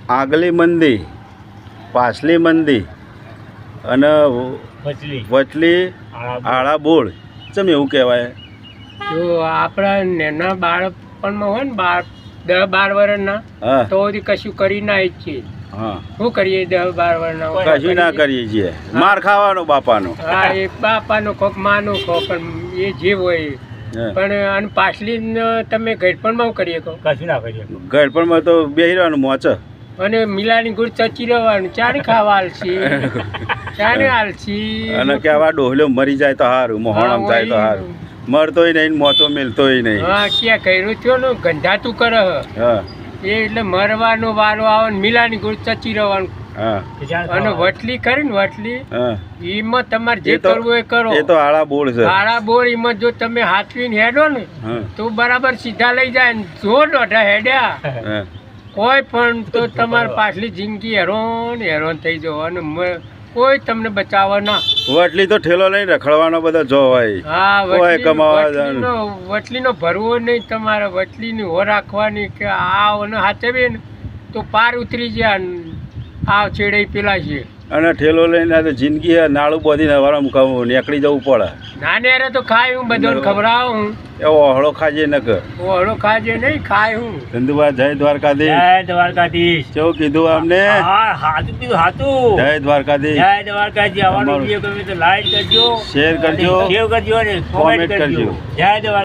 આગલી મંદી, પાછલી મંદી અને વચલી આળા બોળ ચમ એવું કહેવાય? જો આપણા નાના બાળપણમાં હોય ને 10-12 વર્ષના, હા તો હજી કશું કરી ના છીએ. હા, શું કરીએ 10-12 વર્ષના? કશું ના કરીએ છીએ, માર ખાવાનો બાપાનો. હા, એ બાપાનો કોક માનો કોક એ જે હોય. હા. પણ અને પાછલી તમે ઘરપણમાં શું કરીએ કહો? કશું ના કરીએ. ગળપણમાં તો બેહી રહેવાનું મોચ. અને મિલાની ગુડ ચચી રહેવાનું, ચારે ખાવા આલસી, ચારે આલસી. અને કે આવા ડોહલ્યો મરી જાય તો સારું, મોહણમ જાય તો સારું. મરતોય નહીં, મોચો મેલતોય નહીં. હા, ક્યાં કર્યું થયો ને ગંધાતું કરે. હા એ એટલે મરવાનો વારો આવે ને મિલાની ગુડ ચચી રહેવાનું. હા અને વટલી કરી ને વટલી, હા, એમાં તમારે જે એ તો- કરવું એ કરો. એ તો આળા બોળ છે. કાળા બોર એમાં જો તમે હાથવીને હેડો ને હા તો બરાબર સીધા લઈ જાય ને જો દોઢા હેડ્યા હા. કોઈ પણ તો તમારી પાછલી જિંદગી હેરોન થઈ જાવ અને કોઈ તમને બચાવવા ના. વટલી તો ઠેલો લઈને રખડવાનો બધો જોવાય. હા, કોઈ કમાવા જવાનું. વટલીનો ભરવો નહીં તમારે, વટલીની હો રાખવાની કે આ હાથવે ને તો પાર ઉતરી જાય ને આ છેડે પેલા છે. અને ઠેલો લઈને આ તો જિંદગી નાળું બોધીને હવારમાં નીકળી જવું પડે. નાને અરે તો ખાય હું બધાને ખવડાવું હું. એવો હળો ખાજે ન કર. ઓળો ખાજે નહીં ખાય હું. ધંધુભા જય દ્વારકાધીશ. જય દ્વારકાધીશ. કેવું કીધું અમને? હા, હાચું કીધું, હાચું. જય દ્વારકાધીશ. જય દ્વારકાજી. આવવાનો અમારું વિડીયો ગમે તો લાઈક કરજો, શેર કરજો, શેર કરજો અને કોમેન્ટ કોમેન્ટ કરજો. કરજો. જય દ્વારકા.